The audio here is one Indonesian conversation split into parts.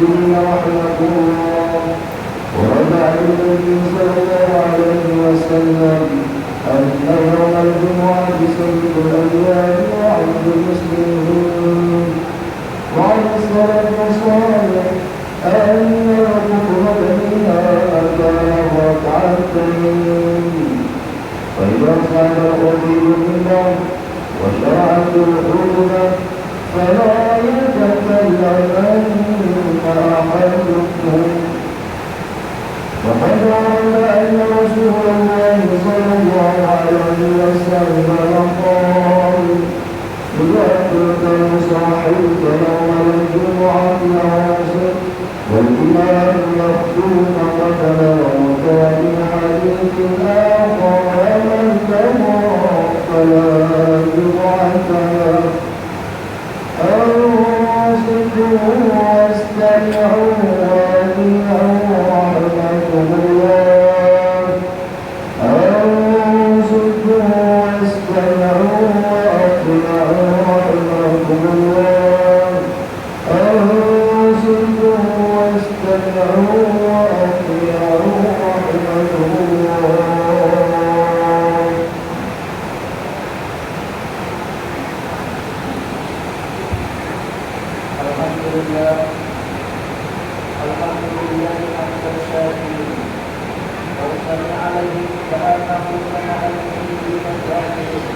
المسلمين رحمكم الله. ورد عن النبي صلى الله عليه وسلم أن يوم الجمعة سيد الأيام وعيد المسلمين. وعن السلف الصالح أن الخطبة فيها كان ركعتين، فإذا كان الخطيب منه وشرعت الخطبة فلا يتكلمن أحدكم. وقد ورد أن رسول الله صلى الله عليه وسلم قال: إذا كنت صاحبك يوم الجمعة أواصل والإمام يخطب قبل وفي حديث آخر ومن تمر فلا جمعة له. أنصتوا واستمعوا وأطيعوا رحمكم الله. أنصتوا واستمعوا وأطيعوا رحمكم الله. أنصتوا واستمعوا وأطيعوا رحمكم الله. الحمد لله حمد الشاكرين وأصلي عليه كأنه سمع المؤمنين الكافرين.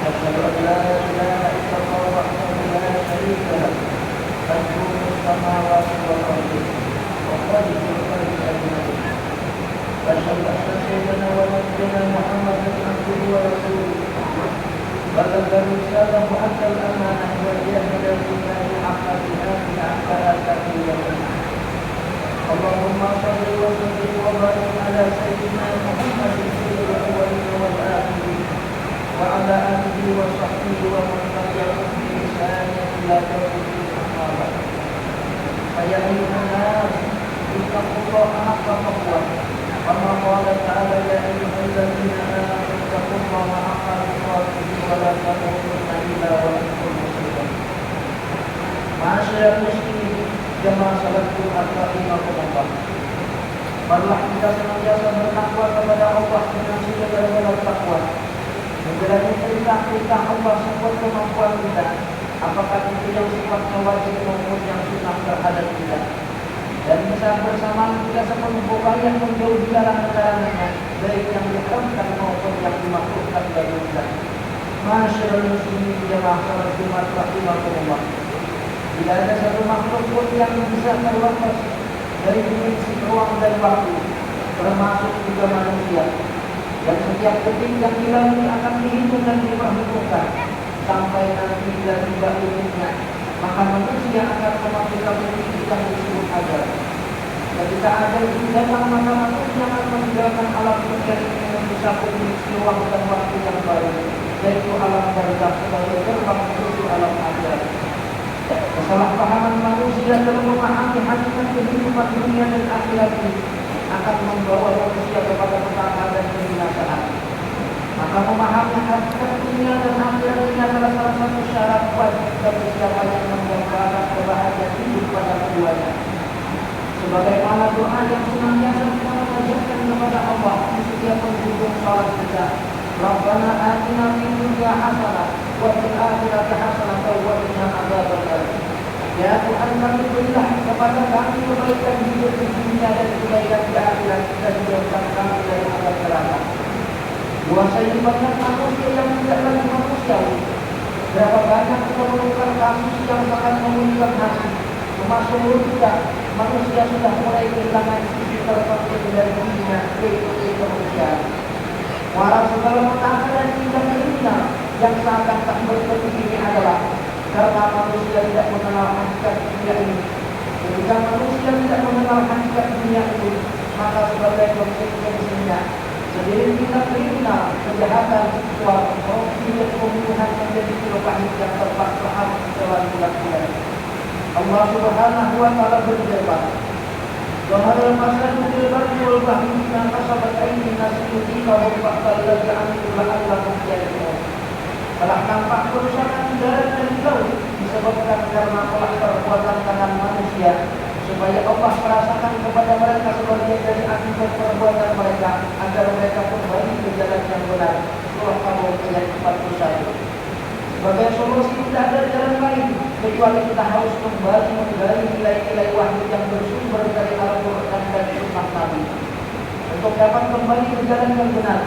أشهد أن لا إله إلا الله وحده لا شريك له قيوم السماوات والأرض وخالق الخلق أجمعين. أشهد أن سيدنا ونبينا محمدا عبده ورسوله بلغ الرسالة وأدى الأمانة وجاهد في الله حق جهاده حتى أتاه اليقين. اللهم صل وسلم وبارك على سيدنا محمد سيد الأولين والآخرين وعلى آله وصحبه ومن تبعهم بإحسان إلى يوم الدين. أما بعد، فيا أيها الناس اتقوا الله حق تقواه، كما قال تعالى: يا أيها الذين آمنوا اتقوا الله حق تقاته ولا تموتن إلا وأنتم مسلمون. Masyarakat muslimin jamaah salat Jumat rahimakumullah. Marilah kita senantiasa bertakwa kepada Allah dengan segala takwa, menjalani perintah-perintah Allah sekuat kemampuan kita, apakah itu yang sifatnya wajib maupun yang sunnah terhadap kita. Dan bisa bersamaan kita sepenuh upaya menjauhi larangan-larangannya, baik yang diharamkan maupun yang dimakruhkan bagi kita. Masyarakat muslimin jamaah salat Jumat rahimakumullah. Tidak ada satu makhluk pun yang bisa terlepas dari dimensi ruang dan waktu, termasuk juga manusia, yang setiap detik yang dilalui akan dihitung dan diperhitungkan sampai nanti bila tiba waktunya, maka manusia akan memasukkan diri yang disebut ajal. Ketika ajal itu datang, maka manusia akan meninggalkan alam dunia ini mencapai dimensi ruang dan waktu yang baru, yaitu alam barzakh sebagai terbang menuju alam ajal. Kesalahpahaman manusia dalam memahami hakikat kehidupan dunia dan akhirat ini akan membawa manusia kepada petaka dan kebinasaan. Maka memahami hakikat dunia dan akhirat ini adalah salah satu syarat wajib bagi siapa yang mendapatkan kebahagiaan hidup pada keduanya. Sebagaimana doa yang senantiasa kita mengajarkan kepada Allah di setiap penghujung salat kita. Rabbana atina fid dunya hasanah wa fil akhirati hasanah wa qina adzabannar. Ya Tuhan, kami berilah kepada kami kebaikan hidup di dunia dan kebaikan di akhirat, dan jauhkan kami dari azab neraka. Kuasai banyak manusia yang tidak lagi manusiawi. Berapa banyak kita menemukan kasus yang sangat membutuhkan hati. Termasuk juga manusia sudah mulai kehilangan sisi terpenting dari dirinya, yaitu kemanusiaan. Walau segala petaka dan tindak kriminal yang seakan tak berhenti ini adalah karena manusia tidak mengenal hakikat dunia ini. Ketika manusia tidak mengenal hakikat dunia itu, maka sebagai konsekuensinya sendiri tindak kriminal, kejahatan seksual, korupsi dan pembunuhan menjadi buah pahit yang terpaksa harus dalam bulan-bulan. Allah Subhanahu wa Ta'ala berfirman: Zahara al-fasadu fil barri wal bahri bima kasabat aydin nas liyuziqahum ba'dal ladzi 'amilu la'allahum yarji'un. Telah nampak kerusakan di darat dan di laut disebabkan disebabkan karena olah perbuatan tangan manusia, supaya Allah merasakan kepada mereka sebagian dari akibat perbuatan mereka, agar mereka kembali ke jalan yang benar. Surah Al-Mulk ayat 41. Sebagai solusi tidak ada jalan lain kecuali kita harus kembali menggali nilai-nilai wahyu yang bersumber dari Al-Quran dan Sunnah Nabi. Untuk dapat kembali ke jalan yang benar,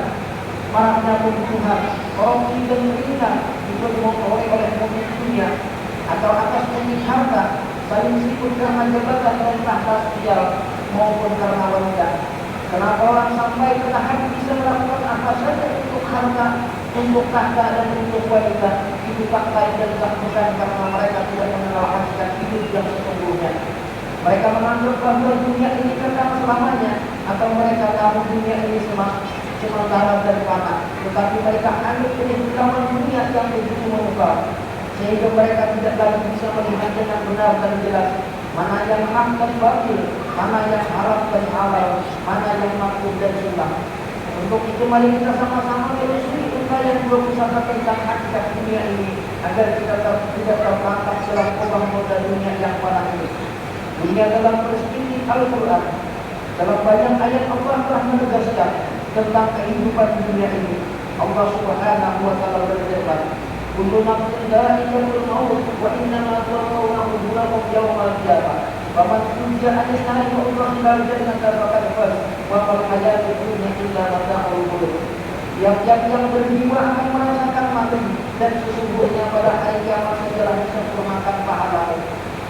maraknya pembunuhan, korupsi dan zina itu dimulai oleh pemilik dunia atau atas pemilik harta, saling sibuk karena jabatan dan tahta sosial maupun karena wanita. Kenapa orang sampai ke tahap bisa melakukan apa saja untuk harta, untuk tahta dan untuk wanita? Itu tak lain dan tak bukan karena mereka tidak mengenal hakikat hidup yang sesungguhnya. Mereka menganggap bahwa dunia ini kekal selamanya, atau mereka tahu dunia ini sementara dan fana. Tetapi mereka anggap ini lawan dunia yang begitu memukau, sehingga mereka tidak lagi bisa melihat dengan benar dan jelas mana yang hak dan batil, mana yang haram dan halal, mana yang makruh dan sunnah. Untuk itu mari kita sama-sama menelusuri ungkapan 21 tentang hakikat dunia ini, agar kita tidak terperangkap dalam kubah moda dunia yang fana ini. Dunia dalam perspektif Al-Quran, dalam banyak ayat Allah telah menegaskan tentang kehidupan dunia ini. Allah Subhanahu wa taala berfirman, "Kullu nafsin dha'iqatul maut wa innama tuwaffawna ujurakum yawmal qiyamah. Faman zuhziha 'anil nari wa udkhila al-jannata faqad faz wa mal hayatud dunya illa mata'ul ghurur." Tiap-tiap yang berjiwa akan merasakan mati, dan sesungguhnya pada hari kiamat segera disempurnakan pahala.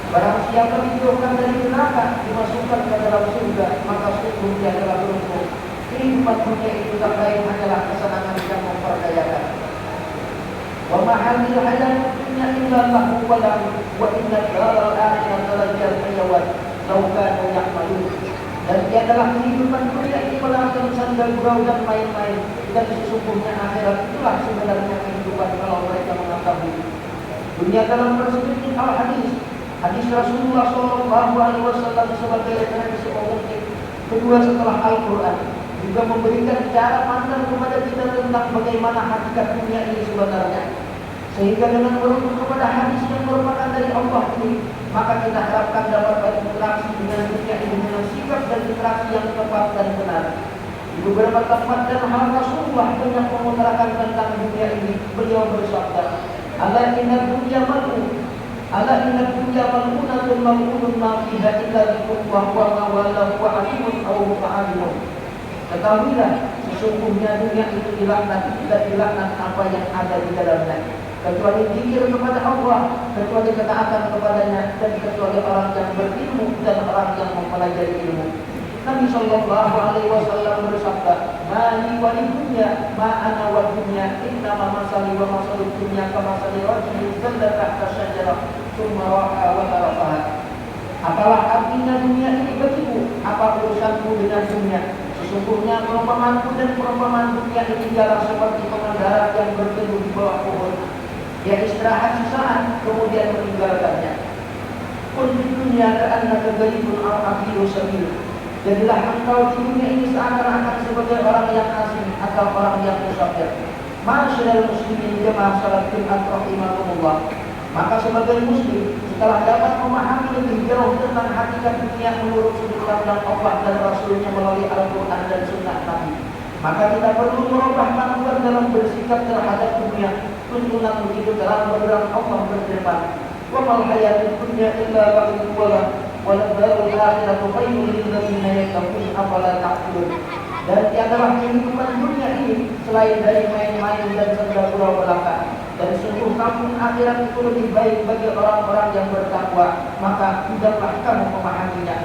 Barang siapa dijauhkan dari neraka, dimasukkan ke dalam surga, maka sungguh dia adalah beruntung. Kehidupan dunia itu tak lain hanyalah kesenangan yang memperdayakan. Wa ma hadhihi hayatud dunya illa lahu wa lahu wa inna daral akhirata lajal hayawan law kanu ya'malun. Dan tiadalah kehidupan dunia ini melakukan sandal gurau dan main-main, dan sesungguhnya akhirat itulah sebenarnya kehidupan kalau mereka mengetahui. Dunia dalam perspektif al-hadis, hadis Rasulullah SAW sebagai referensi objektif kedua setelah Al-Quran, juga memberikan cara pandang kepada kita tentang bagaimana hakikat dunia ini sebenarnya. Sehingga dengan merujuk kepada hadis yang merupakan dari Allah ini, maka kita harapkan dapat berinteraksi dengan dunia ini dengan sikap dan interaksi yang tepat dan benar. Di beberapa tempat dan hal Rasulullah banyak mengutarakan tentang dunia ini. Beliau bersabda, "Ala inna dunya mal'un, ala inna dunya mal'unatun mal'unun ma fiha illa likullah wa ma walahu wa alimun aw muta'alimun." Ketahuilah, sesungguhnya dunia itu dilaknat, tidak dilaknat apa yang ada di dalamnya, kecuali zikir kepada Allah, kecuali ketaatan kepadanya, dan kecuali orang yang berilmu dan orang yang mempelajari ilmu. Nabi Shallallahu Alaihi Wasallam bersabda, "Mali walidunya, ma ana wadunya, inna ma masali wa masalud dunya kama masali rajulin zalla tahta syajarah, summa raha wa tarafaha." Apalah artinya dunia ini bagimu? Apa urusanmu dengan dunia? Sesungguhnya perumpamanku dan perumpamaan dunia ini ialah seperti pengendara yang berteduh di bawah pohon. Dia istirahat sesaat, kemudian meninggalkannya. Qul fid dunya ka'annaka gharibun aw abiru sabil. Jadilah engkau di dunia ini seakan-akan sebagai orang yang asing atau orang yang musafir. Ma'asyiral muslimin jamaah salat Jumat rahimakumullah. Maka sebagai muslim, setelah dapat memahami lebih jauh tentang hakikat dunia menurut sudut pandang Allah dan Rasulnya melalui Al-Quran dan Sunnah Nabi, maka kita perlu merubah pandangan dalam bersikap terhadap dunia. Tuntunan begitu dalam program Allah berfirman, "Wa mal hayatud dunya illa la'ibun wa lad-darul akhiratu khairul lil ladzina yattaqun afala ta'qilun." Dan tiadalah kehidupan dunia ini selain dari main-main dan senda gurau belaka. Dan sungguh kampung akhirat itu lebih baik bagi orang-orang yang bertakwa. Maka tidaklah kamu memahaminya.